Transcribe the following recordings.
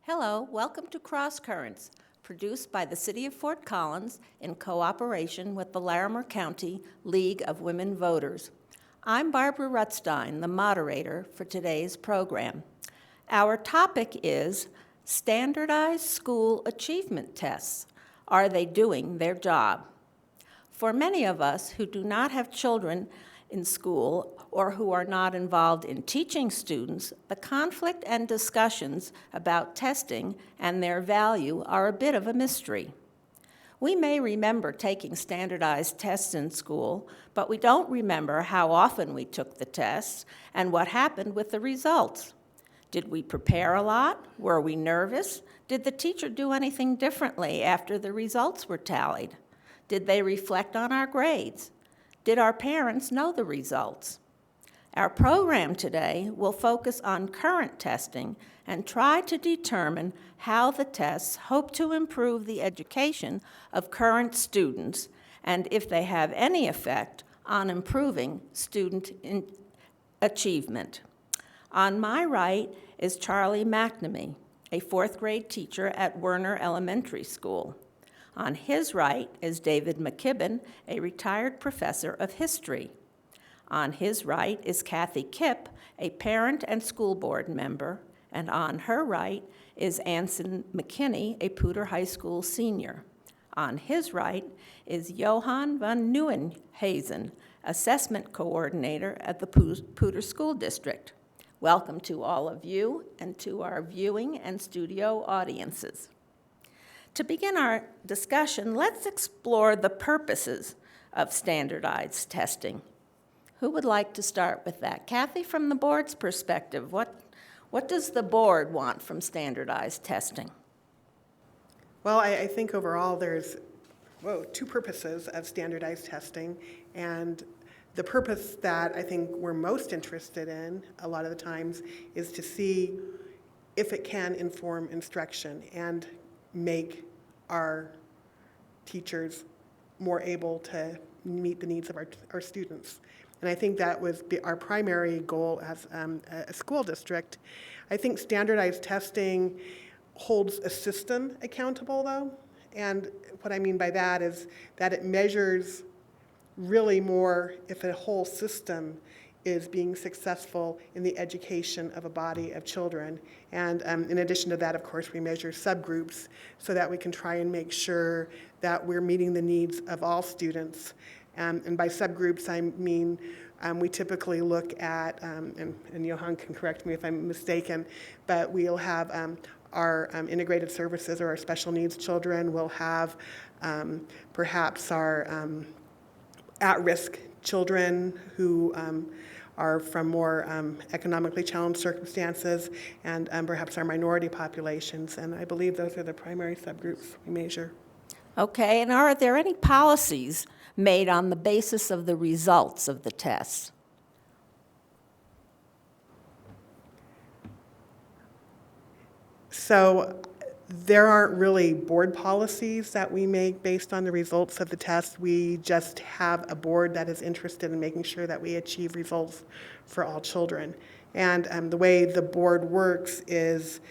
Hello, welcome to CrossCurrents, produced by the City of Fort Collins in cooperation with the Larimer County League of Women Voters. I'm Barbara Rutstein, the moderator for today's program. Our topic is Standardized School Achievement Tests. Are they doing their job? For many of us who do not have children in school or who are not involved in teaching students, the conflict and discussions about testing and their value are a bit of a mystery. We may remember taking standardized tests in school, but we don't remember how often we took the tests and what happened with the results. Did we prepare a lot? Were we nervous? Did the teacher do anything differently after the results were tallied? Did they reflect on our grades? Did our parents know the results? Our program today will focus on current testing and try to determine how the tests hope to improve the education of current students and if they have any effect on improving student achievement. On my right is Charlie McNamee, a fourth grade teacher at Werner Elementary School. On his right is David McKibbin, a retired professor of history. On his right is Cathy Kipp, a parent and school board member. And on her right is Anson MacKinney, a Poudre High School senior. On his right is Johan van Nieuwenhuizen, assessment coordinator at the Poudre School District. Welcome to all of you and to our viewing and studio audiences. To begin our discussion, let's explore the purposes of standardized testing. Who would like to start with that? Cathy, from the board's perspective, what does the board want from standardized testing? Well, I think overall there's two purposes of standardized testing, and the purpose that I think we're most interested in a lot of the times is to see if it can inform instruction and make our teachers more able to meet the needs of our students. And I think that was our primary goal as a school district. I think standardized testing holds a system accountable, though. And what I mean by that is that it measures really more if a whole system is being successful in the education of a body of children. And in addition to that, of course, we measure subgroups so that we can try and make sure that we're meeting the needs of all students. And by subgroups, I mean we typically look at, and Johan can correct me if I'm mistaken, but we'll have our integrated services or our special needs children. We'll have perhaps our at-risk children who are from more economically challenged circumstances, and perhaps our minority populations. And I believe those are the primary subgroups we measure. Okay, and are there any policies made on the basis of the results of the tests? So there aren't really board policies that we make based on the results of the test. We just have a board that is interested in making sure that we achieve results for all children. And the way the board works is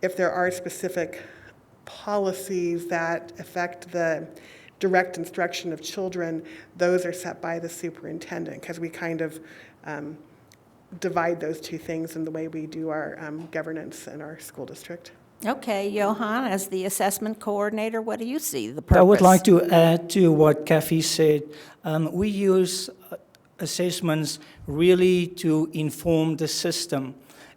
if there are specific policies that affect the direct instruction of children, those are set by the superintendent, because we kind of divide those two things in the way we do our governance in our school district. Okay, Johan, as the assessment coordinator, what do you see the purpose? I would like to add to what Cathy said. We use assessments really to inform the system.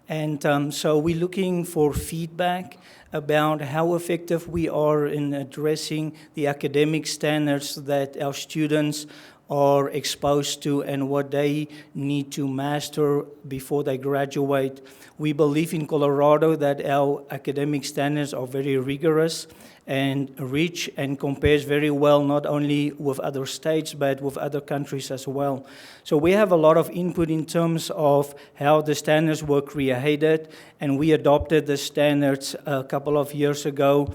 And so we're looking for feedback about how effective we are in addressing the academic standards that our students are exposed to and what they need to master before they graduate. We believe in Colorado that our academic standards are very rigorous and rich and compares very well not only with other states but with other countries as well. So we have a lot of input in terms of how the standards were created, and we adopted the standards a couple of years ago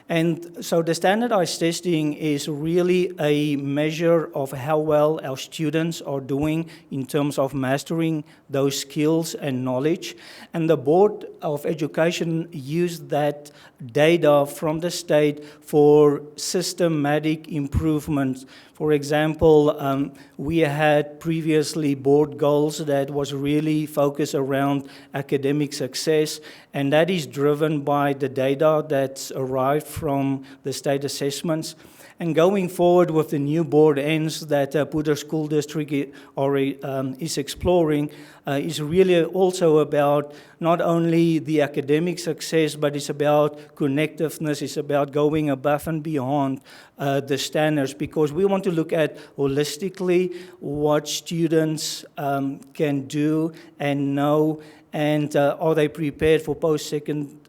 And so the standardized testing is really a measure of how well our students are doing in terms of mastering those skills and knowledge. And the Board of Education used that data from the state for systematic improvements. For example, we had previously board goals that was really focused around academic success, and that is driven by the data that's arrived from the state assessments. And going forward with the new board ends that Poudre School District is exploring is really also about not only the academic success, but it's about connectiveness, it's about going above and beyond the standards, because we want to look at holistically what students can do and know, and are they prepared for post-second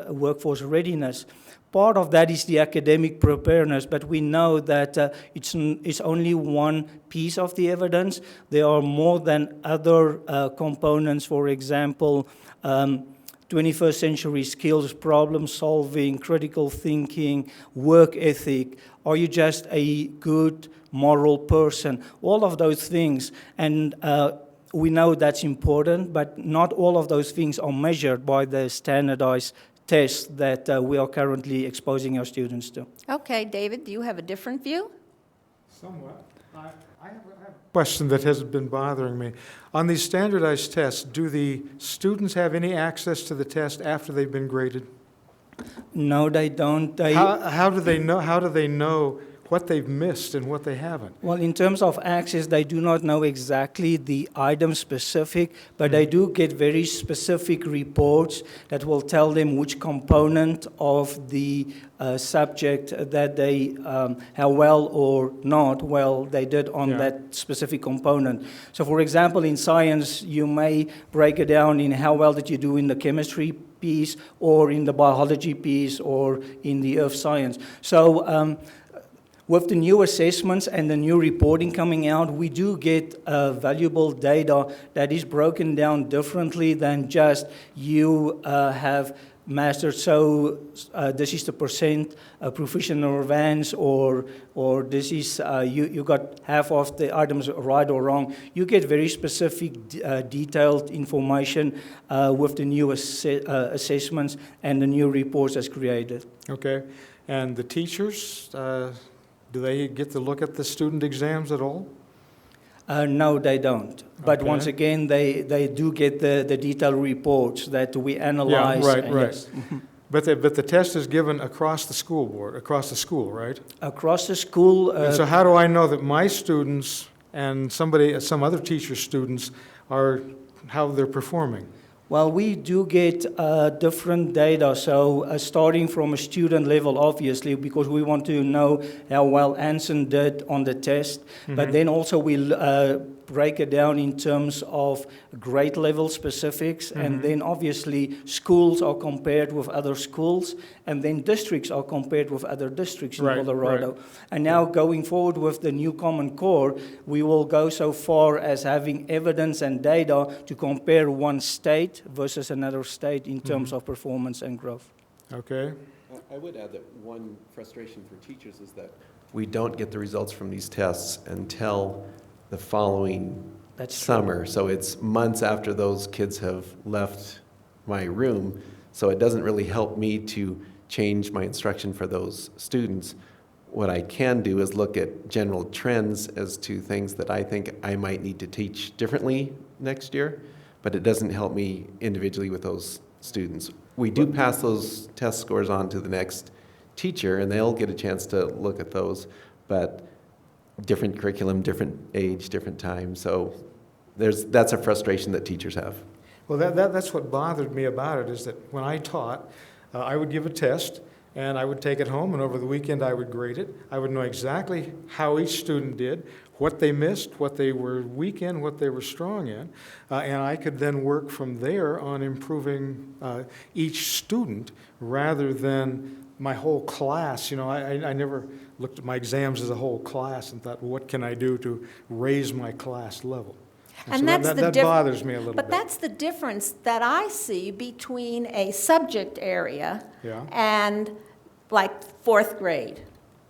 workforce readiness. Part of that is the academic preparedness, but we know that it's only one piece of the evidence. There are more than other components, for example, 21st century skills, problem solving, critical thinking, work ethic. Are you just a good moral person? All of those things. And we know that's important, but not all of those things are measured by the standardized tests that we are currently exposing our students to. Okay, David, do you have a different view? Somewhat. I have a question that has been bothering me. On these standardized tests, do the students have any access to the test after they've been graded? No, they don't. How do they know? How do they know what they've missed and what they haven't? Well, in terms of access, they do not know exactly the item specific, but they do get very specific reports that will tell them which component of the subject that they, how well or not well they did on that specific component. So for example, in science, you may break it down in how well did you do in the chemistry piece, or in the biology piece, or in the earth science. So with the new assessments and the new reporting coming out, we do get valuable data that is broken down differently than just you have mastered, so this is the percent proficient or advanced, or this is, you got half of the items right or wrong. You get very specific, detailed information with the new assessments and the new reports as created. Okay. And the teachers, do they get to look at the student exams at all? No, they don't. But Okay. once again, they do get the detailed reports that we analyze. Yeah, right, and right. yes. But the test is given across the school board, across the school, right? Across the school. And so how do I know that my students and some other teacher's students are, how they're performing? Well, we do get different data, so starting from a student level, obviously, because we want to know how well Anson did on the test, but then also we break it down in terms of grade level specifics, and then obviously schools are compared with other schools, and then districts are compared with other districts in Colorado. Right. And now going forward with the new Common Core, we will go so far as having evidence and data to compare one state versus another state in terms of performance and growth. Okay. I would add that one frustration for teachers is that we don't get the results from these tests until the following summer. So it's months after those kids have left my room. So it doesn't really help me to change my instruction for those students. What I can do is look at general trends as to things that I think I might need to teach differently next year, but it doesn't help me individually with those students. We do pass those test scores on to the next teacher, and they'll get a chance to look at those, but different curriculum, different age, different time. So that's a frustration that teachers have. Well, that's what bothered me about it, is that when I taught, I would give a test, and I would take it home, and over the weekend I would grade it. I would know exactly how each student did, what they missed, what they were weak in, what they were strong in, and I could then work from there on improving each student rather than my whole class. You know, I never looked at my exams as a whole class and thought, well, what can I do to raise my class level? And so that's that bothers me a little bit. But that's the difference that I see between a subject area Yeah. and like fourth grade,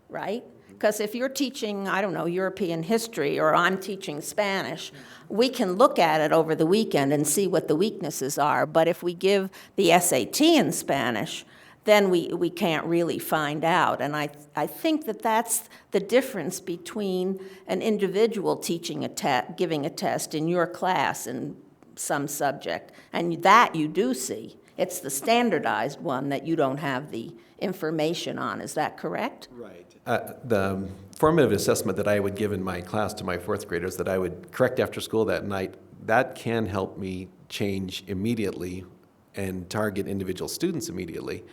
right? Because if you're teaching, I don't know, European history, or I'm teaching Spanish, we can look at it over the weekend and see what the weaknesses are. But if we give the SAT in Spanish, then we can't really find out. And I think that that's the difference between an individual teaching giving a test in your class in some subject, and that you do see. It's the standardized one that you don't have the information on. Is that correct? Right. The formative assessment that I would give in my class to my fourth graders that I would correct after school that night, that can help me change immediately and target individual students immediately.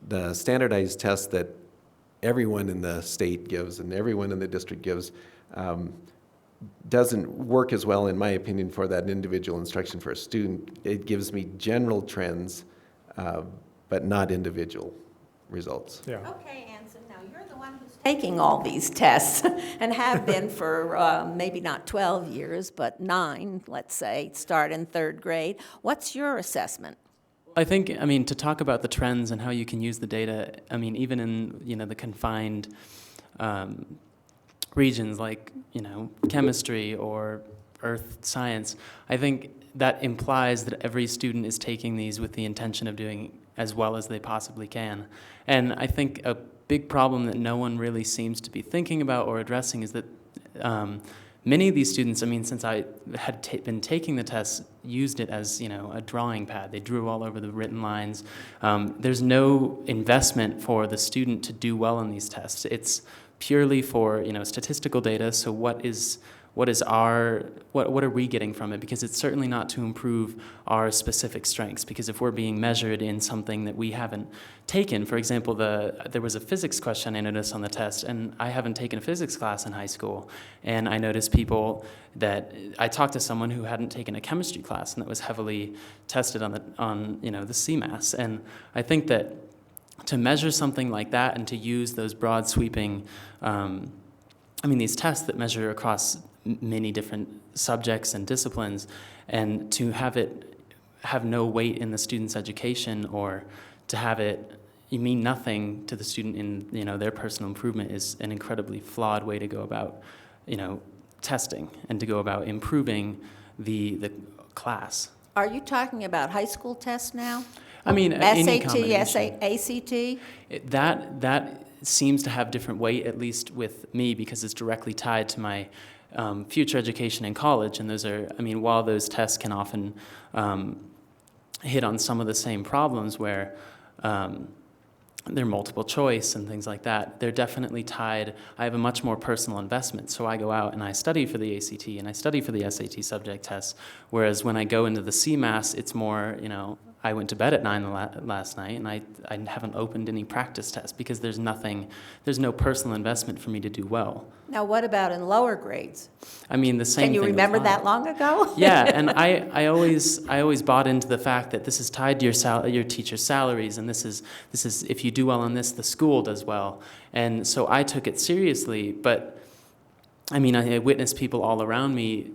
The standardized test that everyone in the state gives and everyone in the district gives doesn't work as well, in my opinion, for that individual instruction for a student. It gives me general trends, but not individual results. Yeah. Okay, Anson, now you're the one who's taking all these tests and have been for maybe not 12 years, but 9, let's say, start in third grade. What's your assessment? I think, to talk about the trends and how you can use the data, even in, the confined regions like, chemistry or earth science, I think that implies that every student is taking these with the intention of doing as well as they possibly can. And I think a big problem that no one really seems to be thinking about or addressing is that many of these students, since I had been taking the tests, used it as, a drawing pad. They drew all over the written lines. There's no investment for the student to do well on these tests. It's purely for, statistical data. So what are we getting from it? Because it's certainly not to improve our specific strengths. Because if we're being measured in something that we haven't taken, for example, there was a physics question I noticed on the test, and I haven't taken a physics class in high school, and I noticed people that I talked to someone who hadn't taken a chemistry class, and that was heavily tested on the CMAS, and I think that to measure something like that and to use those broad sweeping, these tests that measure across many different subjects and disciplines, and to have no weight in the student's education, or to have it mean nothing to the student in their personal improvement, is an incredibly flawed way to go about testing and to go about improving the class. Are you talking about high school tests now? Any SAT, combination. ACT? That seems to have different weight, at least with me, because it's directly tied to my future education in college. And those are, while those tests can often hit on some of the same problems where they're multiple choice and things like that, they're definitely tied. I have a much more personal investment. So I go out and I study for the ACT and I study for the SAT subject tests. Whereas when I go into the CMAS, it's more, I went to bed at 9 last night, and I haven't opened any practice tests because there's no personal investment for me to do well. Now, what about in lower grades? The same thing. Can you remember applies. that long ago? Yeah, and I always bought into the fact that this is tied to your teacher's salaries, and this is if you do well on this, the school does well, and so I took it seriously. But I witnessed people all around me,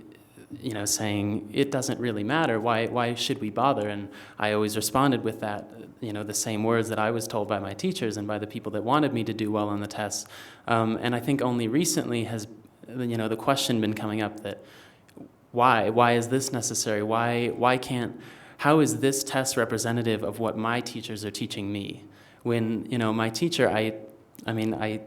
saying it doesn't really matter. Why should we bother? And I always responded with that, the same words that I was told by my teachers and by the people that wanted me to do well on the tests. And I think only recently has, the question been coming up that why is this necessary? How is this test representative of what my teachers are teaching me? When, my teacher, I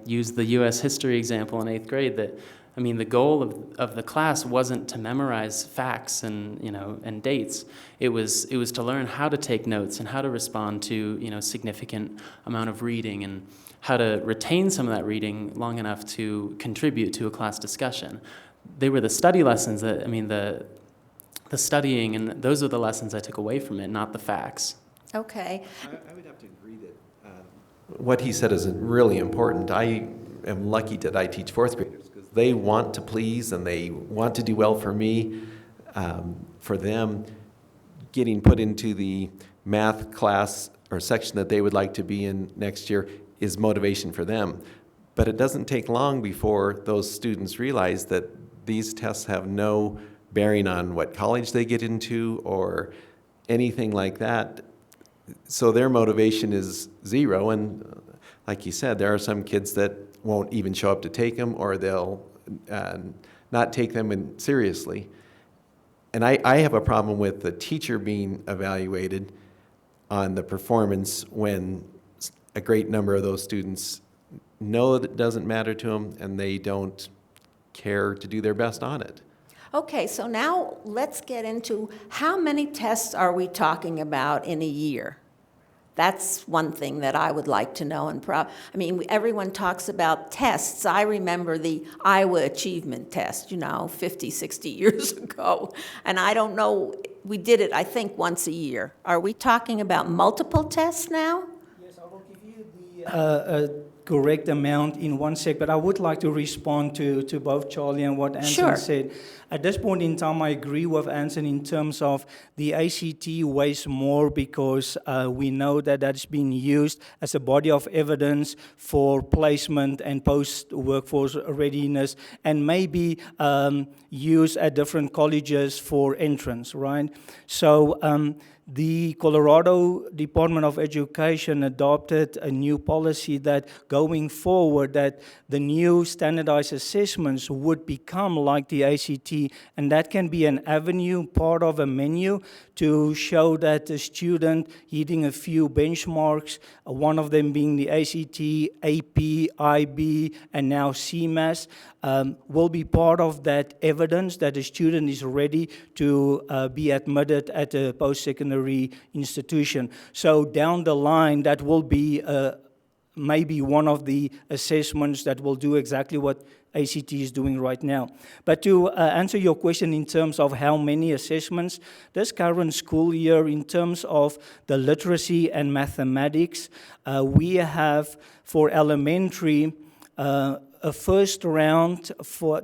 used the U.S. history example in 8th grade that, the goal of the class wasn't to memorize facts and dates. It was to learn how to take notes and how to respond to, significant amount of reading, and how to retain some of that reading long enough to contribute to a class discussion. They were the study lessons that, the studying, and those are the lessons I took away from it, not the facts. Okay. I would have to agree that what he said is really important. I am lucky that I teach fourth graders, because they want to please and they want to do well for me. For them, getting put into the math class or section that they would like to be in next year is motivation for them. But it doesn't take long before those students realize that these tests have no bearing on what college they get into or anything like that. So their motivation is zero, and like you said, there are some kids that won't even show up to take them, or they'll not take them seriously. And I have a problem with the teacher being evaluated on the performance when a great number of those students know that it doesn't matter to them and they don't care to do their best on it. Okay, so now let's get into how many tests are we talking about in a year? That's one thing that I would like to know. Everyone talks about tests. I remember the Iowa Achievement Test, 50, 60 years ago. And I don't know, we did it, I think, once a year. Are we talking about multiple tests now? Yes, I will give you the correct amount in one sec, but I would like to respond to both Charlie and what Anson Sure. said. At this point in time, I agree with Anson in terms of the ACT weighs more because we know that that's been used as a body of evidence for placement and post-workforce readiness, and maybe used at different colleges for entrance, right? So the Colorado Department of Education adopted a new policy that going forward that the new standardized assessments would become like the ACT, and that can be an avenue, part of a menu to show that the student hitting a few benchmarks, one of them being the ACT, AP, IB, and now CMAS, will be part of that evidence that the student is ready to be admitted at a post-secondary institution. So down the line, that will be maybe one of the assessments that will do exactly what ACT is doing right now. But to answer your question in terms of how many assessments, this current school year, in terms of the literacy and mathematics, we have for elementary a first round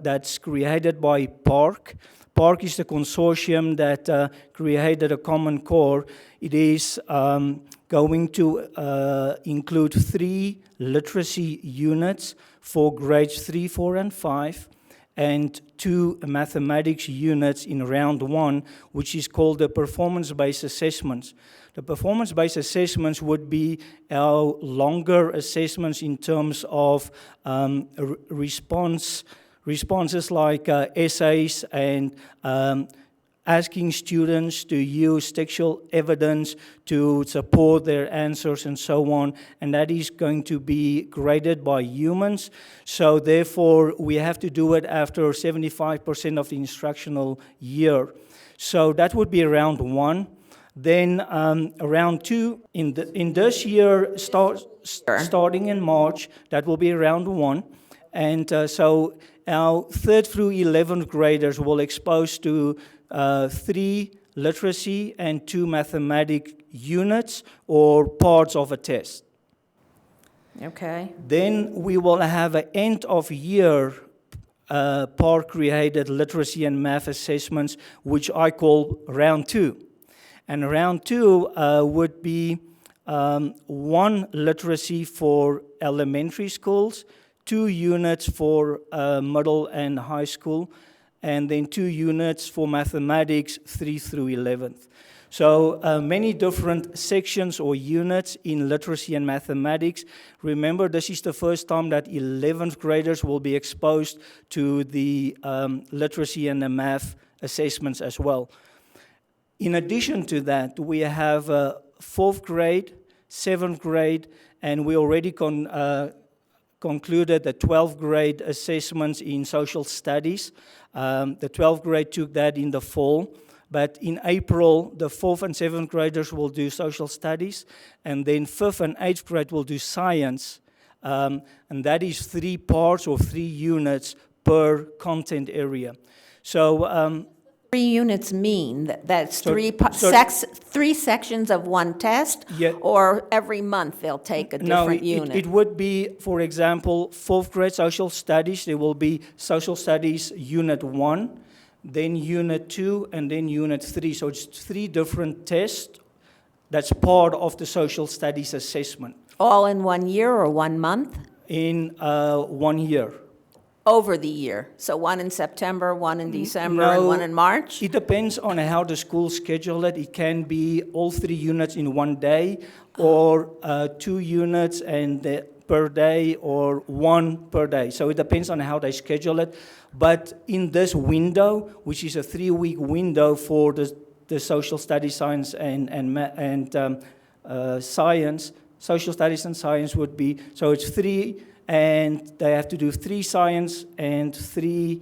that's created by PARC. PARC is the consortium that created a common core. It is going to include 3 literacy units for grades 3, 4, and 5, and 2 mathematics units in round 1, which is called the performance-based assessments. The performance-based assessments would be our longer assessments in terms of responses like essays and asking students to use textual evidence to support their answers and so on, and that is going to be graded by humans. So therefore, we have to do it after 75% of the instructional year. So that would be round 1. Then round 2, in this year, starting in March, that will be round 1. And so our 3rd through 11th graders will expose to 3 literacy and 2 mathematic units or parts of a test. Okay. Then we will have an end of year PARC-created literacy and math assessments, which I call round 2. And round 2 would be 1 literacy for elementary schools, 2 units for middle and high school, and then 2 units for mathematics, 3 through 11th. So many different sections or units in literacy and mathematics. Remember, this is the first time that 11th graders will be exposed to the literacy and the math assessments as well. In addition to that, we have 4th grade, 7th grade, and we already concluded the 12th grade assessments in social studies. The 12th grade took that in the fall, but in April, the 4th and 7th graders will do social studies, and then 5th and 8th grade will do science, and that is 3 parts or 3 units per content area. So 3 units mean that's So- 3 sections of one test, Yeah. or every month they'll take a different unit? It would be, for example, 4th grade social studies. There will be social studies unit 1, then unit 2, and then unit 3. So it's 3 different tests. That's part of the social studies assessment All in 1 year or 1 month? in 1 year. Over the year? So 1 in September, 1 in December, and No. 1 in March? It depends on how the school schedule it. It can be all 3 units in one day, or 2 units and per day or one per day. So it depends on how they schedule it. But in this window, which is a 3-week window for the social studies, science, and science, social studies and science would be, so it's 3, and they have to do 3 science and 3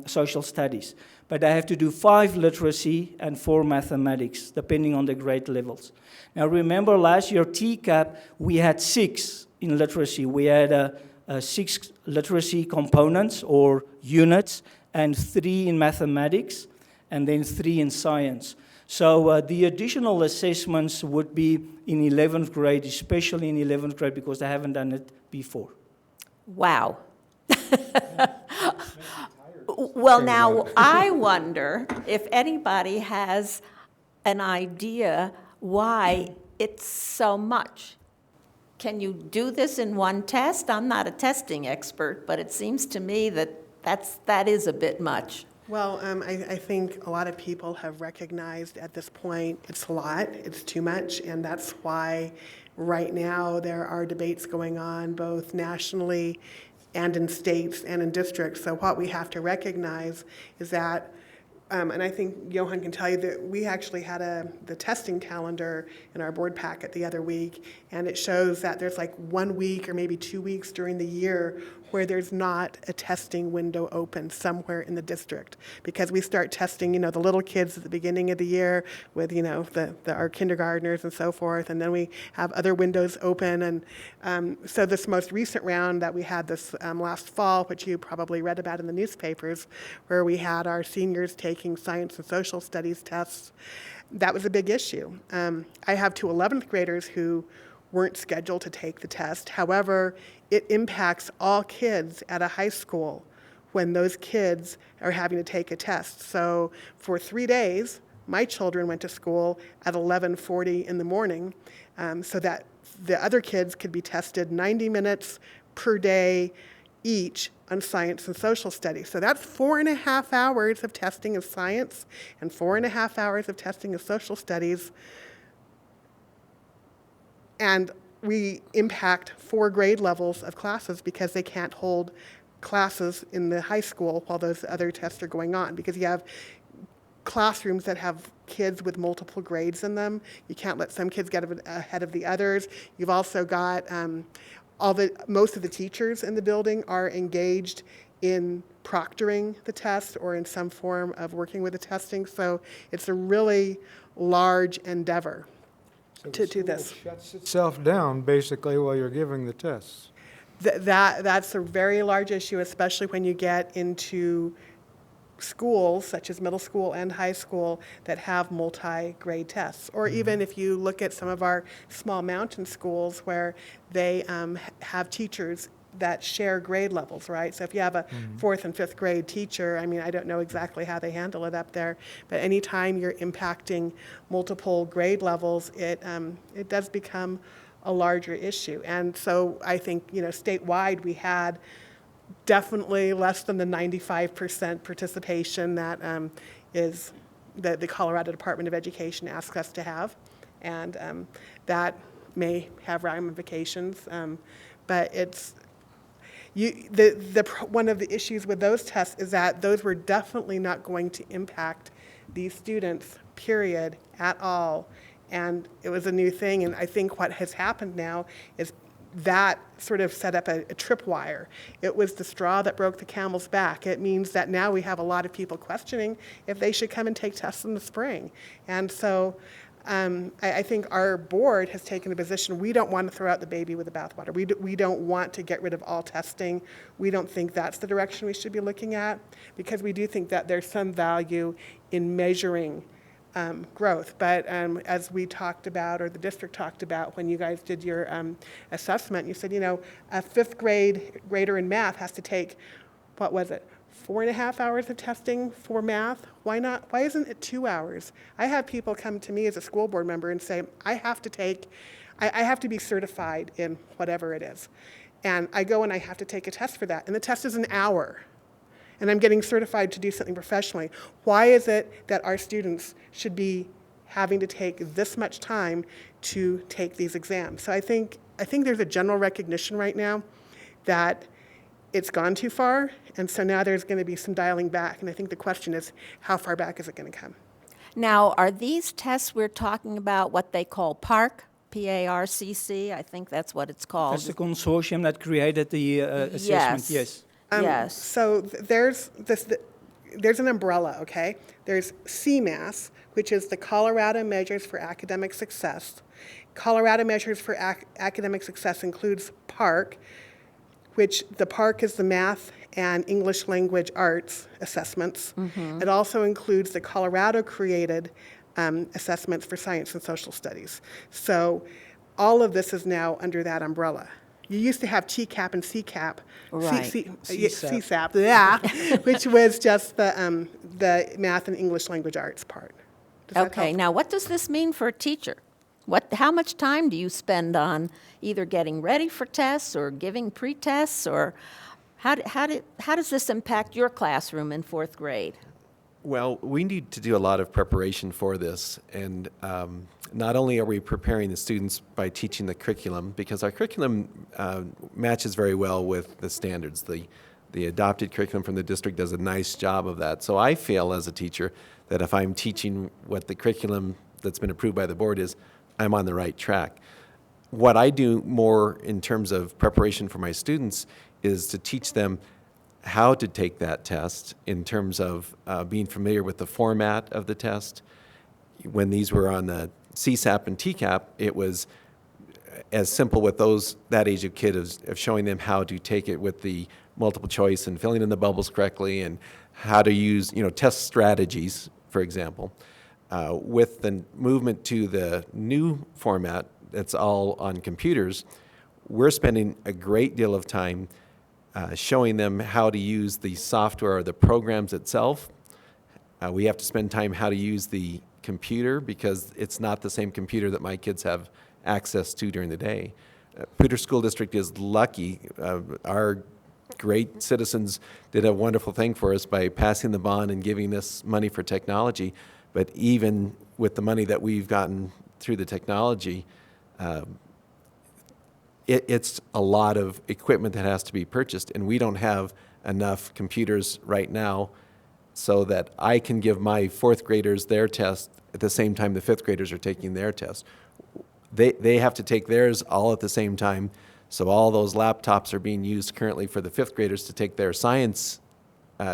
social studies. But they have to do 5 literacy and 4 mathematics, depending on the grade levels. Now remember last year, TCAP, we had 6 in literacy. We had 6 literacy components or units, and 3 in mathematics, and then 3 in science. So the additional assessments would be in 11th grade, especially in 11th grade, because they haven't done it before. Wow. Well, now, I wonder if anybody has an idea why it's so much. Can you do this in one test? I'm not a testing expert, but it seems to me that that is a bit much. Well, I think a lot of people have recognized at this point it's a lot, it's too much, and that's why right now there are debates going on both nationally and in states and in districts. So what we have to recognize is that, and I think Johan can tell you that we actually had the testing calendar in our board packet the other week, and it shows that there's like 1 week or maybe 2 weeks during the year where there's not a testing window open somewhere in the district, because we start testing, the little kids at the beginning of the year with, our kindergartners and so forth, and then we have other windows open. And so this most recent round that we had this last fall, which you probably read about in the newspapers, where we had our seniors taking science and social studies tests, that was a big issue. I have 2 11th graders who weren't scheduled to take the test. However, it impacts all kids at a high school when those kids are having to take a test. So for 3 days, my children went to school at 11:40 in the morning, so that the other kids could be tested 90 minutes per day each on science and social studies. So that's 4.5 hours of testing of science and 4.5 hours of testing of social studies. And we impact 4 grade levels of classes because they can't hold classes in the high school while those other tests are going on, because you have classrooms that have kids with multiple grades in them. You can't let some kids get ahead of the others. You've also got most of the teachers in the building are engaged in proctoring the test or in some form of working with the testing. So it's a really large endeavor to do this. So the school shuts itself down basically while you're giving the tests. That's a very large issue, especially when you get into schools such as middle school and high school that have multi-grade tests. Or even if you look at some of our small mountain schools where they have teachers that share grade levels, right? So if you have a 4th and 5th grade teacher, I don't know exactly how they handle it up there, but anytime you're impacting multiple grade levels, it does become a larger issue. And so I think, statewide we had definitely less than the 95% participation that is that the Colorado Department of Education asks us to have, and that may have ramifications, but it's one of the issues with those tests is that those were definitely not going to impact these students, period, at all. And it was a new thing, and I think what has happened now is that sort of set up a tripwire. It was the straw that broke the camel's back. It means that now we have a lot of people questioning if they should come and take tests in the spring. And so I think our board has taken a position, we don't want to throw out the baby with the bathwater. We don't want to get rid of all testing. We don't think that's the direction we should be looking at, because we do think that there's some value in measuring growth. But as we talked about, or the district talked about when you guys did your assessment, you said, a 5th grader in math has to take, 4.5 hours of testing for math? Why not? Why isn't it 2 hours? I have people come to me as a school board member and say, I have to be certified in whatever it is. And I go and I have to take a test for that. And the test is an hour. And I'm getting certified to do something professionally. Why is it that our students should be having to take this much time to take these exams? So I think I think there's a general recognition right now that it's gone too far, and so now there's going to be some dialing back. And I think the question is, how far back is it going to come? Now, are these tests we're talking about what they call PARCC, P-A-R-C-C? I think that's what it's called. That's the consortium that created the assessment, yes. Yes. So there's an umbrella, okay? There's CMAS, which is the Colorado Measures for Academic Success. Colorado Measures for Academic Success includes PARCC, which the PARCC is the Math and English Language Arts assessments. It also includes the Colorado-created assessments for Science and Social Studies. So all of this is now under that umbrella. You used to have TCAP and CCAP, Right. CSAP, yeah, which was just the Math and English Language Arts part. Does that Okay, help? now what does this mean for a teacher? How much time do you spend on either getting ready for tests or giving pre-tests, or how does this impact your classroom in fourth grade? Well, we need to do a lot of preparation for this, and not only are we preparing the students by teaching the curriculum, because our curriculum matches very well with the standards. The adopted curriculum from the district does a nice job of that. So I feel as a teacher that if I'm teaching what the curriculum that's been approved by the board is, I'm on the right track. What I do more in terms of preparation for my students is to teach them how to take that test in terms of being familiar with the format of the test. When these were on the CSAP and TCAP, it was as simple with that age of kid of showing them how to take it with the multiple choice and filling in the bubbles correctly and how to use, test strategies, for example. With the movement to the new format that's all on computers, we're spending a great deal of time showing them how to use the software or the programs itself. We have to spend time how to use the computer because it's not the same computer that my kids have access to during the day. Poudre School District is lucky. Our great citizens did a wonderful thing for us by passing the bond and giving us money for technology. But even with the money that we've gotten through the technology, it's a lot of equipment that has to be purchased, and we don't have enough computers right now so that I can give my fourth graders their test at the same time the fifth graders are taking their test. They have to take theirs all at the same time, so all those laptops are being used currently for the fifth graders to take their science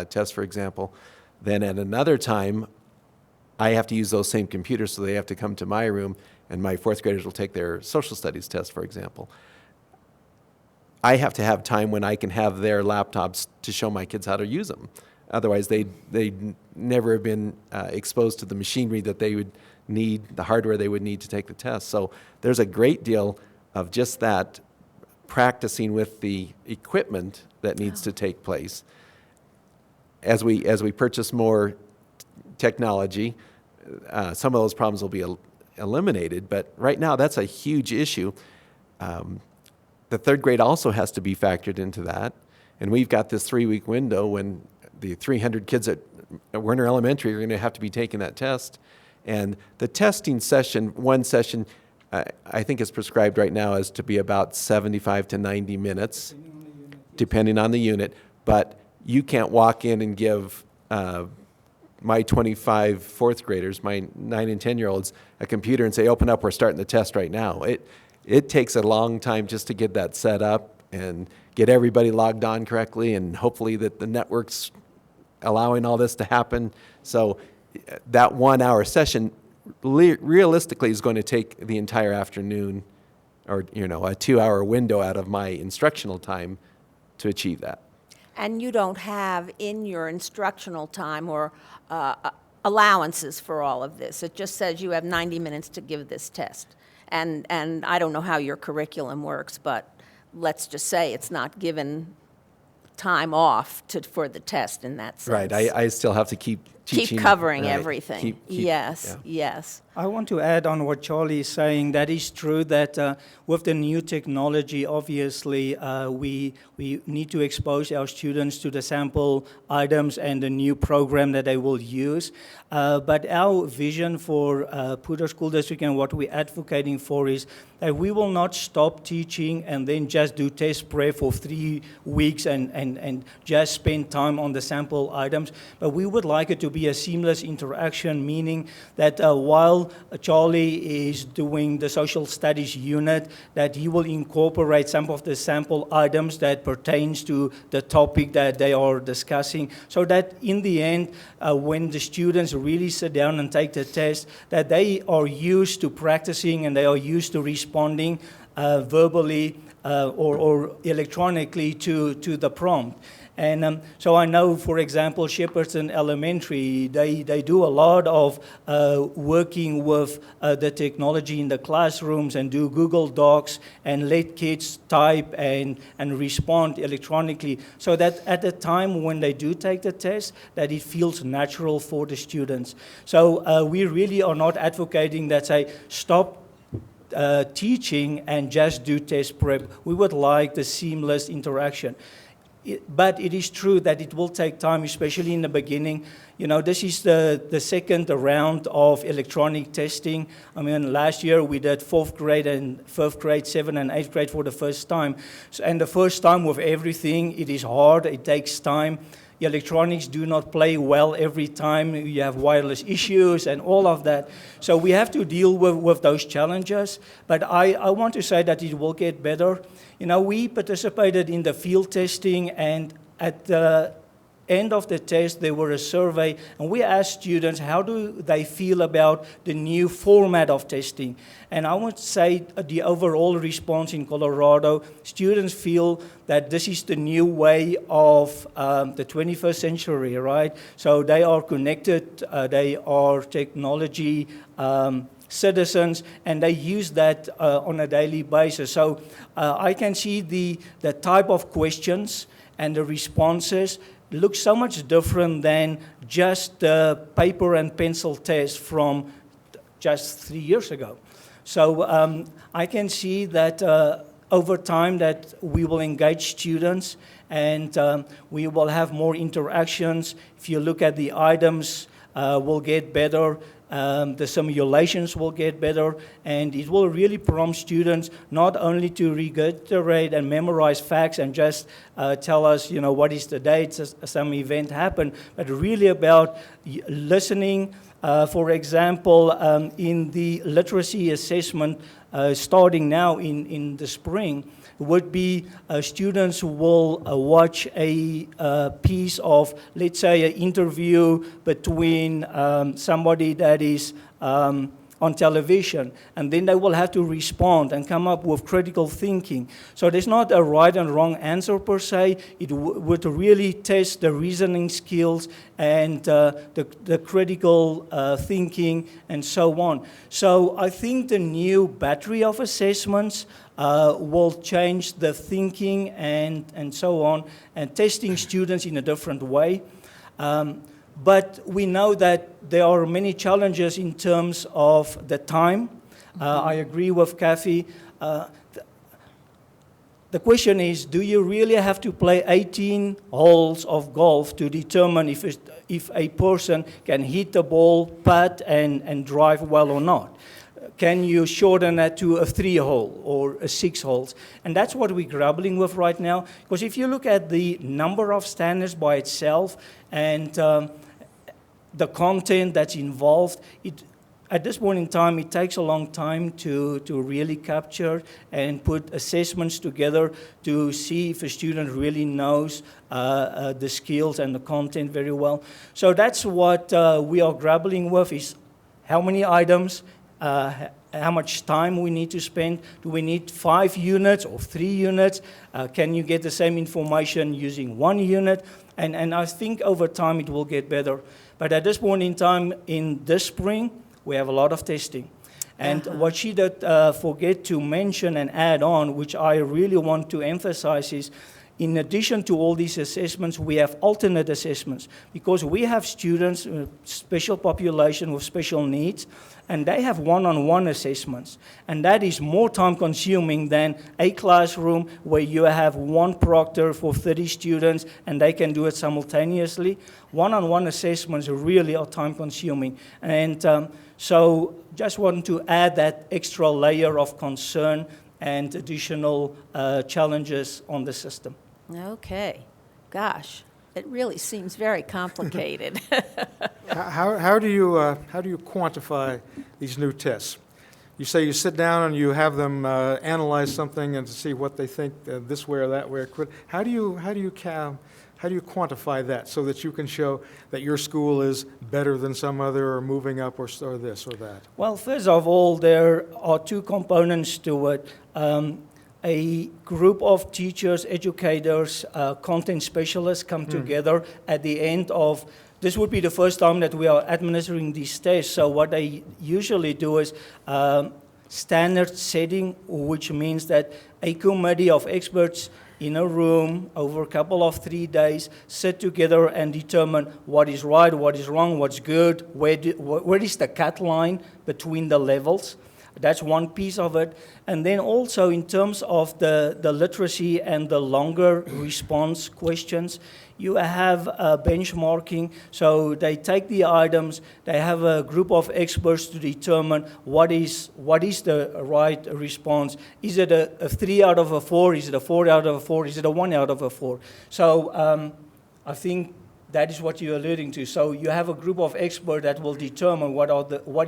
test, for example. Then at another time, I have to use those same computers, so they have to come to my room, and my fourth graders will take their social studies test, for example. I have to have time when I can have their laptops to show my kids how to use them. Otherwise, they'd never have been exposed to the machinery that they would need, the hardware they would need to take the test. So there's a great deal of just that practicing with the equipment that needs to take place. As we purchase more technology, some of those problems will be eliminated, but right now that's a huge issue. The third grade also has to be factored into that, and we've got this 3-week window when the 300 kids at Werner Elementary are going to have to be taking that test, and the testing session, one session, I think is prescribed right now as to be about 75 to 90 minutes, depending on the unit, but you can't walk in and give my 25 fourth graders, my 9 and 10-year-olds, a computer and say, open up, we're starting the test right now. It takes a long time just to get that set up and get everybody logged on correctly, and hopefully that the network's allowing all this to happen. So that 1 hour session realistically is going to take the entire afternoon or, a 2-hour window out of my instructional time to achieve that. And you don't have in your instructional time or allowances for all of this. It just says you have 90 minutes to give this test. And I don't know how your curriculum works, but let's just say it's not given time off for the test in that sense. Right. I still have to keep teaching. Keep covering right. everything. Keep- Yes, yeah. yes. I want to add on what Charlie is saying. That is true that with the new technology, obviously, we need to expose our students to the sample items and the new program that they will use. But our vision for Poudre School District and what we're advocating for is that we will not stop teaching and then just do test prep for 3 weeks and just spend time on the sample items. But we would like it to be a seamless interaction, meaning that while Charlie is doing the social studies unit, that he will incorporate some of the sample items that pertains to the topic that they are discussing, so that in the end, when the students really sit down and take the test, that they are used to practicing and they are used to responding verbally or electronically to the prompt. And so I know, for example, Shepherdson Elementary, they do a lot of working with the technology in the classrooms and do Google Docs and let kids type and respond electronically, so that at the time when they do take the test, that it feels natural for the students. So we really are not advocating that, say, stop teaching and just do test prep. We would like the seamless interaction. But it is true that it will take time, especially in the beginning. You know, this is the second round of electronic testing. I mean, last year we did 4th grade and 5th grade, 7th and 8th grade for the first time. So, and the first time with everything, it is hard, it takes time. Electronics do not play well every time. You have wireless issues and all of that. So we have to deal with those challenges. But I want to say that it will get better. You know, we participated in the field testing, and at the end of the test, there were a survey, and we asked students how do they feel about the new format of testing. And I would say the overall response in Colorado, students feel that this is the new way of the 21st century, right? So they are connected, they are technology citizens, and they use that on a daily basis. So I can see the type of questions and the responses look so much different than just the paper and pencil test from just 3 years ago. So I can see that over time that we will engage students and we will have more interactions. If you look at the items, will get better. The simulations will get better, and it will really prompt students not only to reiterate and memorize facts and just tell us, you know, what is the date some event happened, but really about listening. For example, in the literacy assessment, starting now in the spring, would be students will watch a piece of, let's say, an interview between somebody that is on television, and then they will have to respond and come up with critical thinking. So there's not a right and wrong answer per se. It would really test the reasoning skills and the critical thinking and so on. So I think the new battery of assessments will change the thinking and so on, and testing students in a different way. But we know that there are many challenges in terms of the time. I agree with Cathy. The question is, do you really have to play 18 holes of golf to determine if a person can hit the ball, putt, and drive well or not? Can you shorten that to a 3-hole or a 6 holes? And that's what we're grappling with right now. Because if you look at the number of standards by itself and the content that's involved, at this point in time, it takes a long time to really capture and put assessments together to see if a student really knows the skills and the content very well. So that's what we are grappling with, is how many items, how much time we need to spend. Do we need 5 units or 3 units? Can you get the same information using 1 unit? And I think over time it will get better. But at this point in time, in this spring, we have a lot of testing. And what she did forget to mention and add on, which I really want to emphasize, is in addition to all these assessments, we have alternate assessments because we have students, special population with special needs, and they have one-on-one assessments. And that is more time-consuming than a classroom where you have one proctor for 30 students and they can do it simultaneously. One-on-one assessments really are time-consuming. And so just want to add that extra layer of concern and additional challenges on the system. Okay. Gosh, it really seems very complicated. How do you quantify these new tests? You say you sit down and you have them analyze something and to see what they think this way or that way. How do you quantify that so that you can show that your school is better than some other or moving up or this or that? Well, first of all, there are two components to it. A group of teachers, educators, content specialists come together at the end of, this would be the first time that we are administering these tests. So what they usually do is standard setting, which means that a committee of experts in a room over a couple of 3 days sit together and determine what is right, what is wrong, what's good, where is the cut line between the levels. That's one piece of it. And then also in terms of the literacy and the longer response questions, you have benchmarking. So they take the items, they have a group of experts to determine what is the right response. Is it a 3 out of a 4? Is it a 4 out of a 4? Is it a 1 out of a 4? So I think that is what you're alluding to. So you have a group of experts that will determine what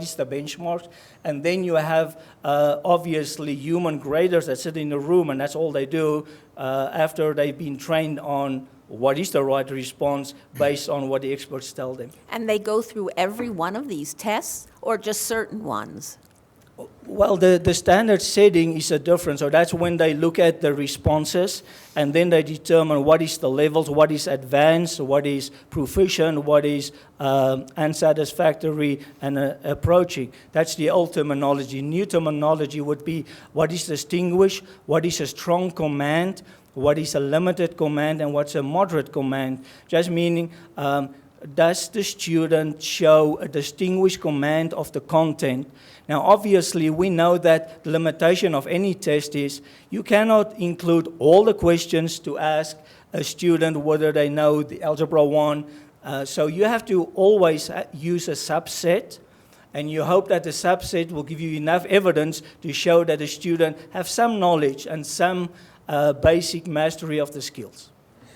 is the benchmark, and then you have obviously human graders that sit in the room, and that's all they do after they've been trained on what is the right response based on what the experts tell them. And they go through every one of these tests, or just certain ones? Well, the standard setting is a difference. So that's when they look at the responses, and then they determine what is the levels, what is advanced, what is proficient, what is unsatisfactory, and approaching. That's the old terminology. New terminology would be what is distinguished, what is a strong command, what is a limited command, and what's a moderate command. Just meaning, does the student show a distinguished command of the content? Now, obviously, we know that the limitation of any test is you cannot include all the questions to ask a student whether they know the Algebra 1. So you have to always use a subset, and you hope that the subset will give you enough evidence to show that the student have some knowledge and some basic mastery of the skills.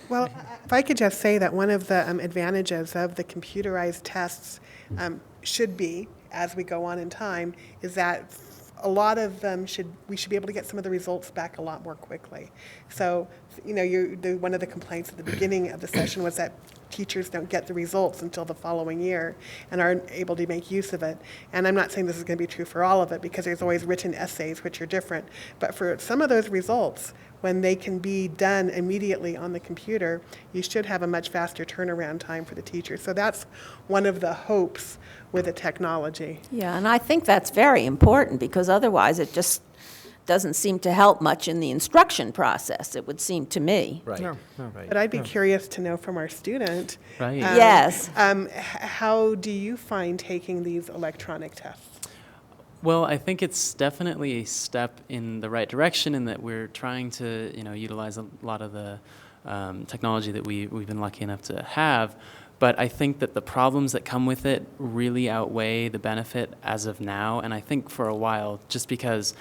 Well, if I could just say that one of the advantages of the computerized tests should be, as we go on in time, is that a lot of them we should be able to get some of the results back a lot more quickly. So, one of the complaints at the beginning of the session was that teachers don't get the results until the following year and aren't able to make use of it. And I'm not saying this is going to be true for all of it, because there's always written essays which are different. But for some of those results, when they can be done immediately on the computer, you should have a much faster turnaround time for the teacher. So that's one of the hopes with the technology. Yeah, and I think that's very important, because otherwise it just doesn't seem to help much in the instruction process, it would seem to me. Right. No. Right. But I'd be curious to know from our student, Right. Yes. how do you find taking these electronic tests? Well, I think it's definitely a step in the right direction, in that we're trying to, utilize a lot of the technology that we've been lucky enough to have. But I think that the problems that come with it really outweigh the benefit as of now. And I think for a while, just because,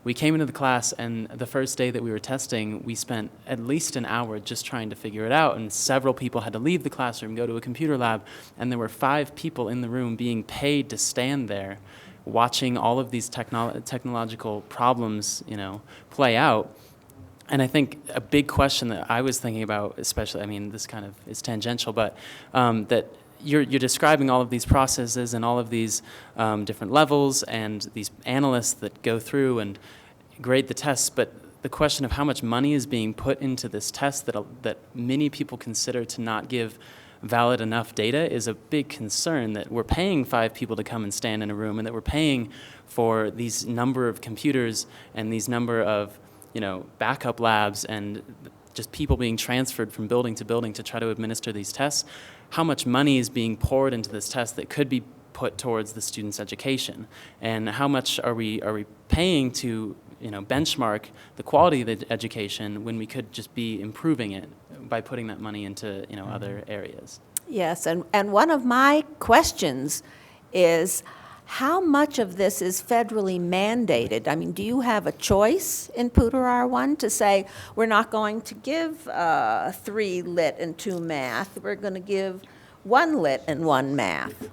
we came into the class, and the first day that we were testing, we spent at least an hour just trying to figure it out. And several people had to leave the classroom, go to a computer lab, and there were 5 people in the room being paid to stand there watching all of these technological problems, play out. And I think a big question that I was thinking about, especially, this kind of is tangential, but that you're describing all of these processes and all of these different levels and these analysts that go through and grade the tests, but the question of how much money is being put into this test that many people consider to not give valid enough data is a big concern, that we're paying 5 people to come and stand in a room, and that we're paying for these number of computers and these number of backup labs and just people being transferred from building to building to try to administer these tests, how much money is being poured into this test that could be put towards the student's education, and how much are we paying to benchmark the quality of the education when we could just be improving it by putting that money into other areas. Yes, and one of my questions is, how much of this is federally mandated? I mean, do you have a choice in Poudre R1 to say, we're not going to give 3 lit and 2 math, we're going to give 1 lit and 1 math?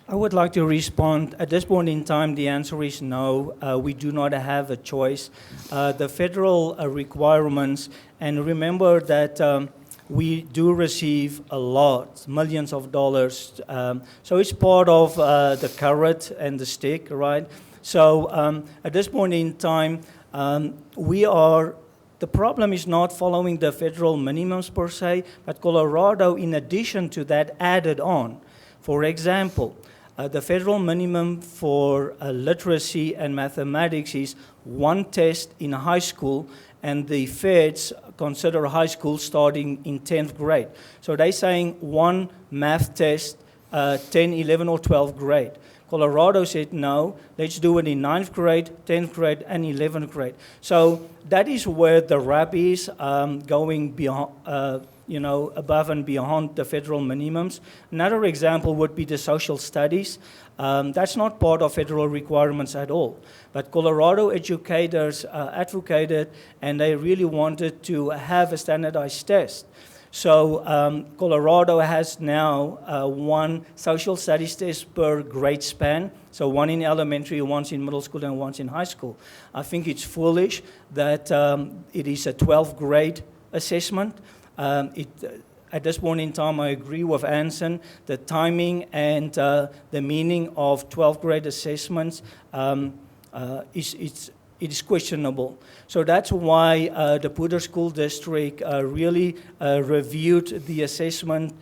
I would like to respond. At this point in time, the answer is no. We do not have a choice. The federal requirements, and remember that we do receive a lot, millions of dollars. So it's part of the carrot and the stick, right? So at this point in time, the problem is not following the federal minimums per se, but Colorado, in addition to that, added on. For example, the federal minimum for literacy and mathematics is 1 test in high school, and the feds consider high school starting in 10th grade. So they're saying 1 math test, 10, 11, or 12th grade. Colorado said, no, let's do it in 9th grade, 10th grade, and 11th grade. So that is where the rub is, going beyond, above and beyond the federal minimums. Another example would be the social studies. That's not part of federal requirements at all. But Colorado educators advocated, and they really wanted to have a standardized test. So Colorado has now 1 social studies test per grade span, so 1 in elementary, 1 in middle school, and 1 in high school. I think it's foolish that it is a 12th grade assessment. At this point in time, I agree with Anson. The timing and the meaning of 12th grade assessments it is questionable. So that's why the Poudre School District really reviewed the assessment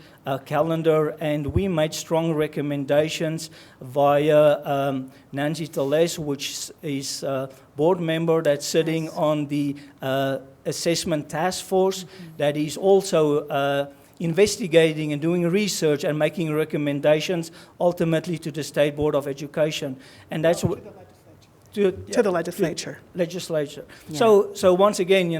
calendar, and we made strong recommendations via Nancy Teles, which is a board member that's sitting on the assessment task force that is also investigating and doing research and making recommendations ultimately to the State Board of Education. And that's what... To the legislature. Legislature. Yeah. So once again,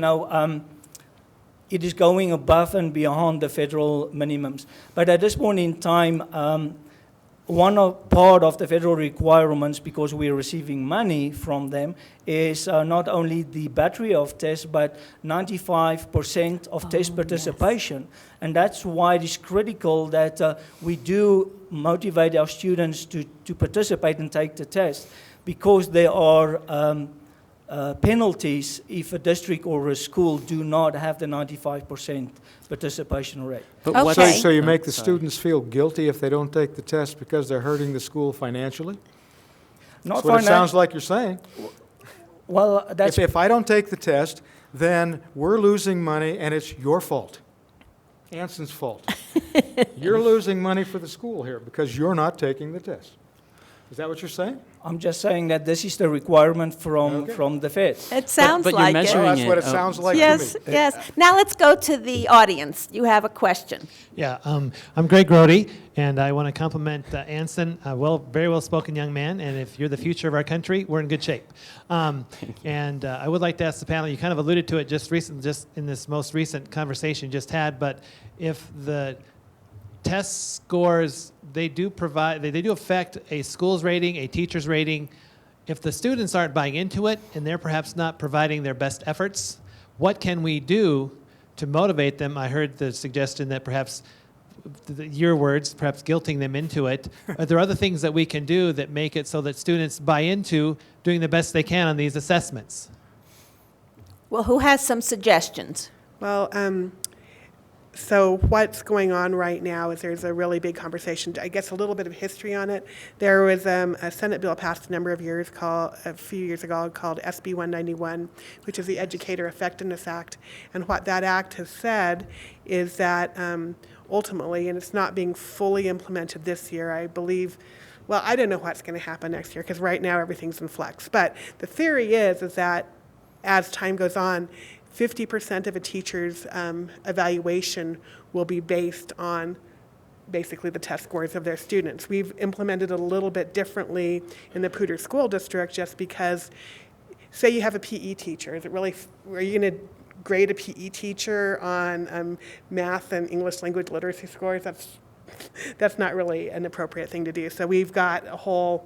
it is going above and beyond the federal minimums. But at this point in time, part of the federal requirements, because we're receiving money from them, is not only the battery of tests, but 95% of test participation. Yes. And that's why it is critical that we do motivate our students to participate and take the test, because there are penalties if a district or a school do not have the 95% participation rate. But Okay. So you make the students feel guilty if they don't take the test because they're hurting the school financially? That's what it sounds like you're saying. Well, that's... If I don't take the test, then we're losing money and it's your fault. Anson's fault. You're losing money for the school here because you're not taking the test. Is that what you're saying? I'm just saying that this is the requirement from the Fed. It sounds but like you're it. measuring Well, that's what it Oh. sounds like Yes, to me. yes. Now let's go to the audience. You have a question. Yeah, I'm Greg Grody, and I want to compliment Anson, very well-spoken young man, and if you're the future of our country, we're in good shape. And I would like to ask the panel, you kind of alluded to it just in this most recent conversation you just had, but if the test scores, they do affect a school's rating, a teacher's rating. If the students aren't buying into it and they're perhaps not providing their best efforts, what can we do to motivate them? I heard the suggestion that perhaps, your words, perhaps guilting them into it. Are there other things that we can do that make it so that students buy into doing the best they can on these assessments? Well, who has some suggestions? Well, so what's going on right now is there's a really big conversation. I guess a little bit of history on it. There was a Senate bill passed a few years ago called SB 191, which is the Educator Effectiveness Act. And what that act has said is that ultimately, and it's not being fully implemented this year, I believe. Well, I don't know what's going to happen next year because right now everything's in flux. But the theory is that as time goes on, 50% of a teacher's evaluation will be based on basically the test scores of their students. We've implemented it a little bit differently in the Poudre School District just because, say you have a PE teacher, are you going to grade a PE teacher on math and English language literacy scores? That's not really an appropriate thing to do. So we've got a whole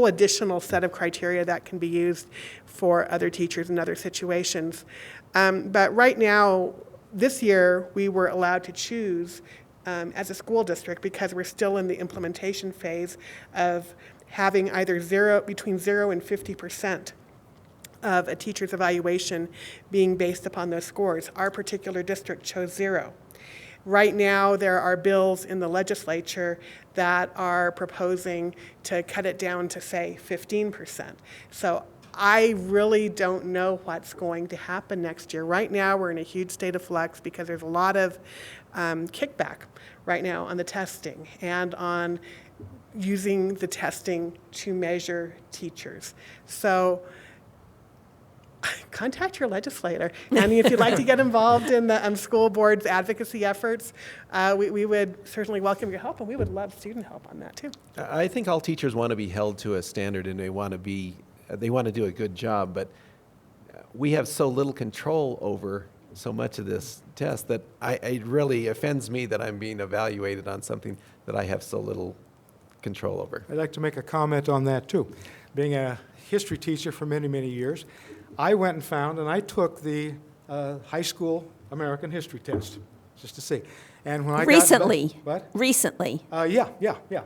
additional set of criteria that can be used for other teachers in other situations. But right now, this year, we were allowed to choose as a school district, because we're still in the implementation phase of having either between 0 and 50% of a teacher's evaluation being based upon those scores. Our particular district chose 0. Right now, there are bills in the legislature that are proposing to cut it down to, say, 15%. So I really don't know what's going to happen next year. Right now, we're in a huge state of flux because there's a lot of kickback right now on the testing and on using the testing to measure teachers. So contact your legislator. And if you'd like to get involved in the school board's advocacy efforts, we would certainly welcome your help, and we would love student help on that too. I think all teachers want to be held to a standard, and they want to do a good job, but we have so little control over so much of this test that it really offends me that I'm being evaluated on something that I have so little control over. I'd like to make a comment on that, too. Being a history teacher for many, many years, I went and found, and I took the high school American history test, just to see. And when I Recently? What? Recently? Yeah,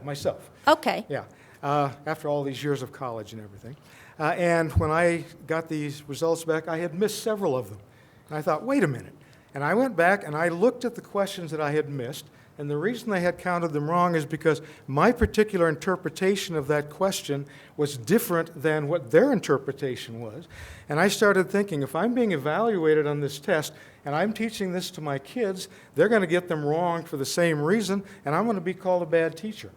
myself. Okay. Yeah, after all these years of college and everything. And when I got these results back, I had missed several of them. And I thought, wait a minute. And I went back and I looked at the questions that I had missed, and the reason I had counted them wrong is because my particular interpretation of that question was different than what their interpretation was. And I started thinking, if I'm being evaluated on this test and I'm teaching this to my kids, they're going to get them wrong for the same reason, and I'm going to be called a bad teacher.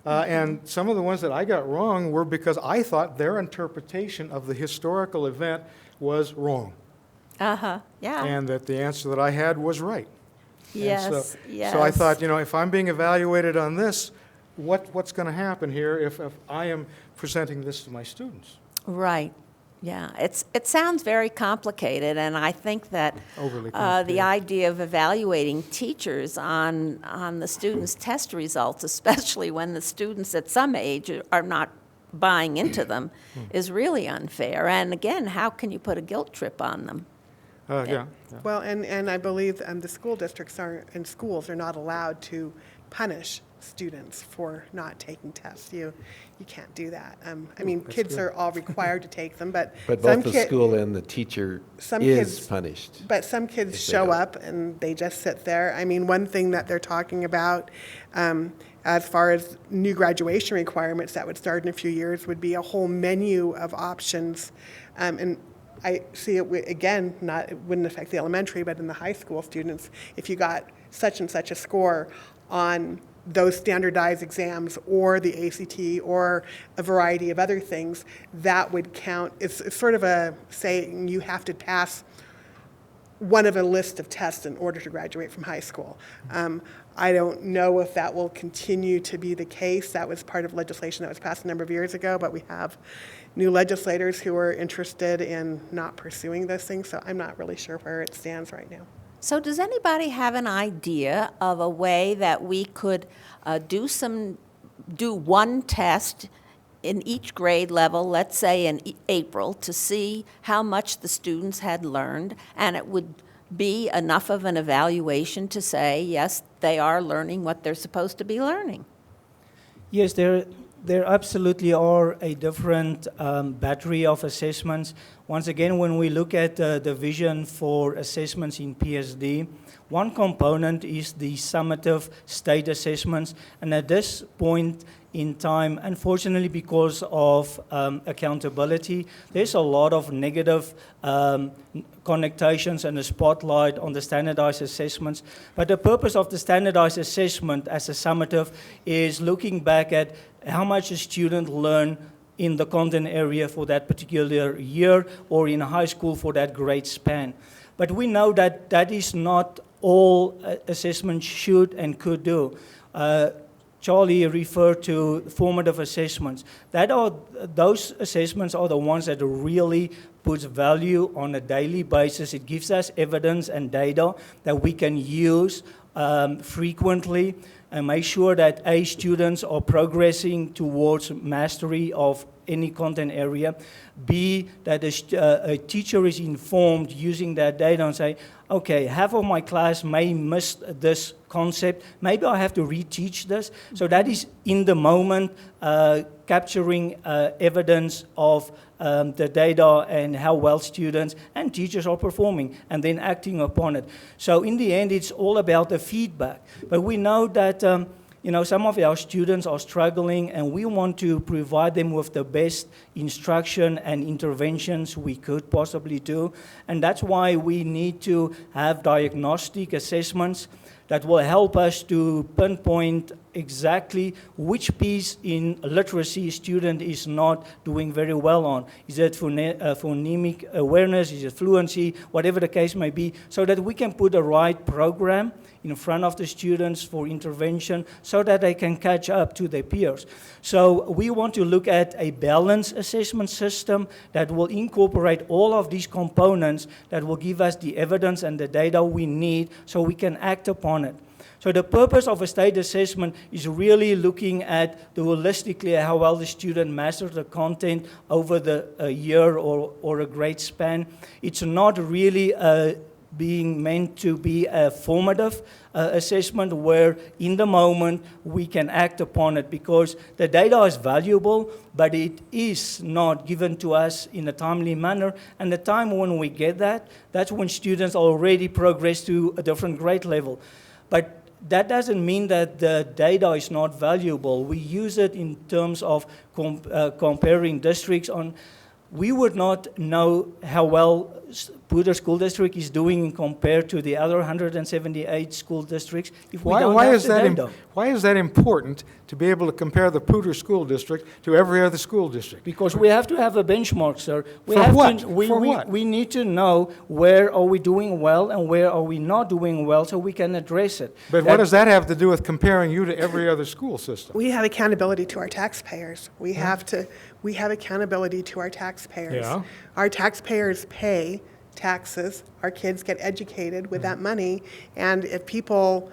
And some of the ones that I got wrong were because I thought their interpretation of the historical event was wrong. Uh-huh, yeah. And that the answer that I had was right. Yes, So I thought, if I'm being evaluated on this, what's going to happen here if I am presenting this to my students? Right. Yeah, it sounds very complicated, and I think that Overly the complicated. idea of evaluating teachers on the students' test results, especially when the students at some age are not buying into them, is really unfair. And again, how can you put a guilt trip on them? Yeah. Well, and I believe the school districts and schools are not allowed to punish students for not taking tests. You can't do that. I mean, kids good. are all required to take them, but But some both the school and the teacher some is kids- punished. But some kids if they show don't. up and they just sit there. I mean, one thing that they're talking about as far as new graduation requirements that would start in a few years would be a whole menu of options. And I see it, again, it wouldn't affect the elementary, but in the high school students, if you got such and such a score on those standardized exams or the ACT or a variety of other things, that would count. It's sort of saying you have to pass one of a list of tests in order to graduate from high school. I don't know if that will continue to be the case. That was part of legislation that was passed a number of years ago, but we have new legislators who are interested in not pursuing those things, so I'm not really sure where it stands right now. So does anybody have an idea of a way that we could do one test in each grade level, let's say in April, to see how much the students had learned, and it would be enough of an evaluation to say, yes, they are learning what they're supposed to be learning? Yes, there absolutely are a different battery of assessments. Once again, when we look at the vision for assessments in PSD, one component is the summative state assessments, and at this point in time, unfortunately, because of accountability, there's a lot of negative connotations and a spotlight on the standardized assessments. But the purpose of the standardized assessment as a summative is looking back at how much a student learned in the content area for that particular year or in high school for that grade span. But we know that that is not all assessment should and could do. Charlie referred to formative assessments. Those assessments are the ones that really puts value on a daily basis. It gives us evidence and data that we can use frequently and make sure that A, students are progressing towards mastery of any content area. B, that a teacher is informed using that data and say, okay, half of my class may miss this concept. Maybe I have to reteach this. So that is in the moment capturing evidence of the data and how well students and teachers are performing and then acting upon it. So in the end, it's all about the feedback. But we know that some of our students are struggling, and we want to provide them with the best instruction and interventions we could possibly do. And that's why we need to have diagnostic assessments that will help us to pinpoint exactly which piece in literacy a student is not doing very well on. Is it phonemic awareness? Is it fluency? Whatever the case may be, so that we can put the right program in front of the students for intervention so that they can catch up to their peers. So we want to look at a balanced assessment system that will incorporate all of these components that will give us the evidence and the data we need so we can act upon it. So the purpose of a state assessment is really looking at holistically how well the student masters the content over a year or a grade span. It's not really being meant to be a formative assessment where in the moment we can act upon it, because the data is valuable, but it is not given to us in a timely manner. And the time when we get that, that's when students already progress to a different grade level. But that doesn't mean that the data is not valuable. We use it in terms of comparing districts on. We would not know how well Poudre School District is doing compared to the other 178 school districts if we don't have the data. Why is that important to be able to compare the Poudre School District to every other school district? Because we have to have a benchmark, sir. For what? We need to know where are we doing well and where are we not doing well so we can address it. But what does that have to do with comparing you to every other school system? We have accountability to our taxpayers. We have accountability to our taxpayers. Yeah. Our taxpayers pay taxes. Our kids get educated with that money. And if people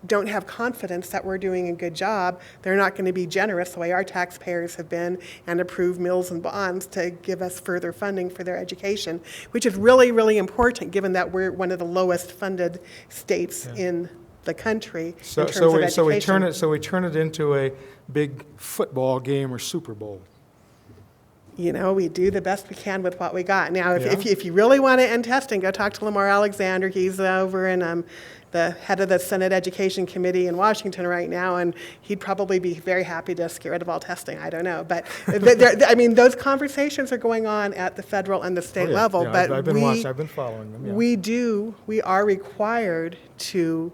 don't have confidence that we're doing a good job, they're not going to be generous the way our taxpayers have been and approve mills and bonds to give us further funding for their education, which is really, really important given that we're one of the lowest funded states in the country in terms of education. So we turn it into a big football game or Super Bowl. You know, we do the best we can with what we got. Now, if you really want to end testing, go talk to Lamar Alexander. He's over in the head of the Senate Education Committee in Washington right now, and he'd probably be very happy to get rid of all testing. I don't know. But, I mean, those conversations are going on at the federal and the state level. Yeah, but I've been following them. Yeah. We are required to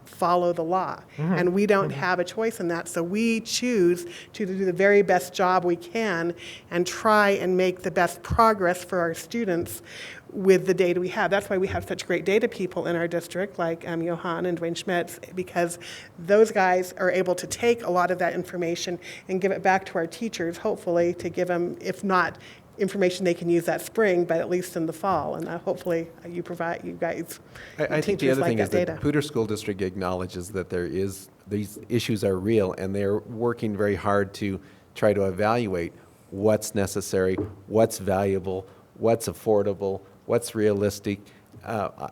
follow the law. And we don't have a choice in that. So we choose to do the very best job we can and try and make the best progress for our students with the data we have. That's why we have such great data people in our district, like Johan and Dwayne Schmitz, because those guys are able to take a lot of that information and give it back to our teachers, hopefully, to give them, if not information they can use that spring, but at least in the fall. And hopefully you guys, I think the other thing is that Poudre School District acknowledges that these issues are real, and they're working very hard to try to evaluate what's necessary, what's valuable, what's affordable, what's realistic. I,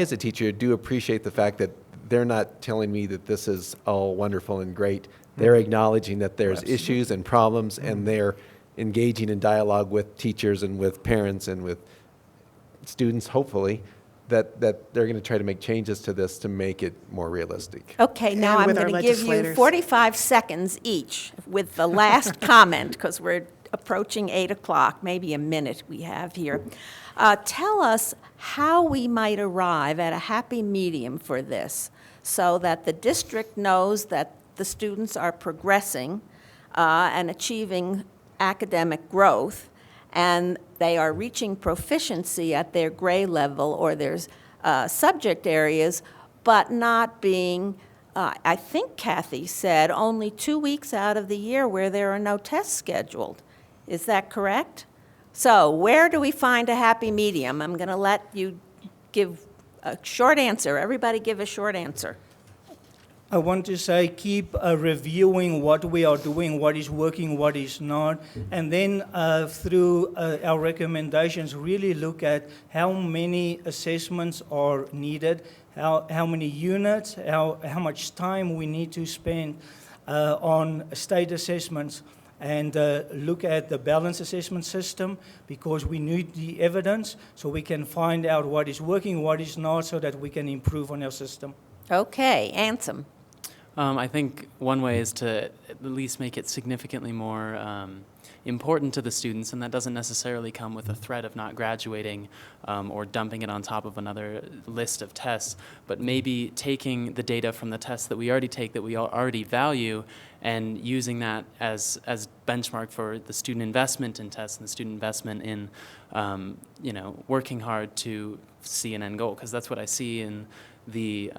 as a teacher, do appreciate the fact that they're not telling me that this is all wonderful and great. They're acknowledging that there's issues and problems, and they're engaging in dialogue with teachers and with parents and with students, hopefully, that they're going to try to make changes to this to make it more realistic. Okay, now I'm with our going to give you legislators. 45 seconds each with the last comment, because we're approaching 8 o'clock, maybe a minute we have here. Tell us how we might arrive at a happy medium for this so that the district knows that the students are progressing and achieving academic growth, and they are reaching proficiency at their grade level or their subject areas, but not being, I think Cathy said, only 2 weeks out of the year where there are no tests scheduled. Is that correct? So where do we find a happy medium? I'm going to let you give a short answer. Everybody give a short answer. I want to say keep reviewing what we are doing, what is working, what is not, and then through our recommendations, really look at how many assessments are needed, how many units, how much time we need to spend on state assessments, and look at the balanced assessment system, because we need the evidence so we can find out what is working, what is not, so that we can improve on our system. Okay, Anson. I think one way is to at least make it significantly more important to the students, and that doesn't necessarily come with a threat of not graduating or dumping it on top of another list of tests, but maybe taking the data from the tests that we already take, that we already value, and using that as benchmark for the student investment in tests and the student investment in working hard to see an end goal, because that's what I see in the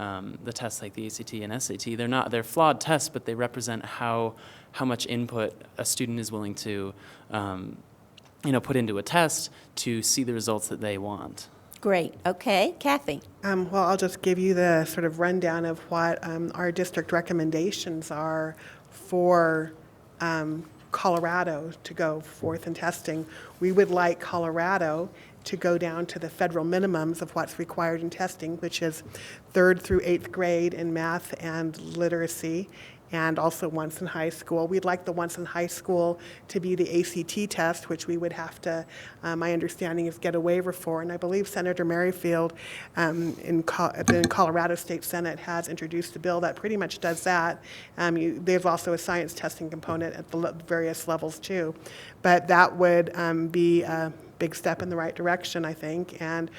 tests like the ACT and SAT. They're flawed tests, but they represent how much input a student is willing to put into a test to see the results that they want. Great. Okay, Cathy. Well, I'll just give you the sort of rundown of what our district recommendations are for Colorado to go forth in testing. We would like Colorado to go down to the federal minimums of what's required in testing, which is 3rd through 8th grade in math and literacy, and also once in high school. We'd like the once in high school to be the ACT test, which we would have to, my understanding is, get a waiver for. And I believe Senator Merrifield in Colorado State Senate has introduced a bill that pretty much does that. There's also a science testing component at the various levels too. But that would be a big step in the right direction, I think. And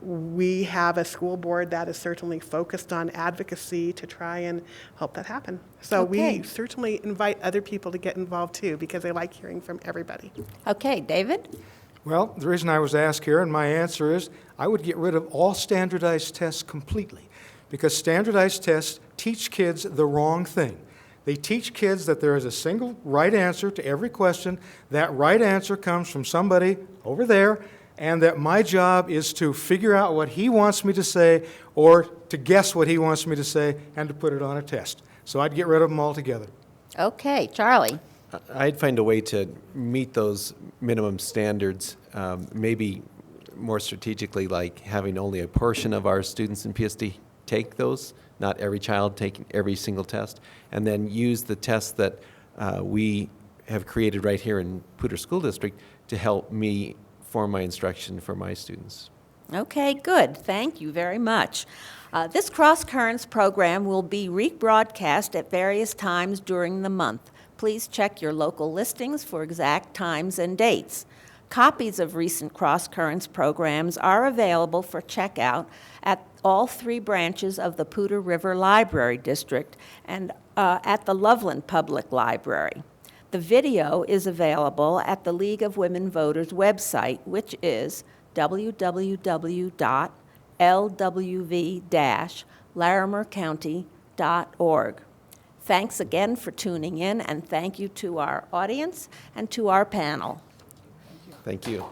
we have a school board that is certainly focused on advocacy to try and help that happen. So Okay. we certainly invite other people to get involved too, because I like hearing from everybody. Okay, David? Well, the reason I was asked here, and my answer is, I would get rid of all standardized tests completely, because standardized tests teach kids the wrong thing. They teach kids that there is a single right answer to every question. That right answer comes from somebody over there, and that my job is to figure out what he wants me to say, or to guess what he wants me to say, and to put it on a test. So I'd get rid of them altogether. Okay, Charlie? I'd find a way to meet those minimum standards, maybe more strategically, like having only a portion of our students in PSD take those, not every child taking every single test, and then use the tests that we have created right here in Poudre School District to help me form my instruction for my students. Okay, good. Thank you very much. This CrossCurrents program will be rebroadcast at various times during the month. Please check your local listings for exact times and dates. Copies of recent CrossCurrents programs are available for checkout at all 3 branches of the Poudre River Library District and at the Loveland Public Library. The video is available at the League of Women Voters website, which is www.lwv-larimercounty.org. Thanks again for tuning in, and thank you to our audience and to our panel. Thank you.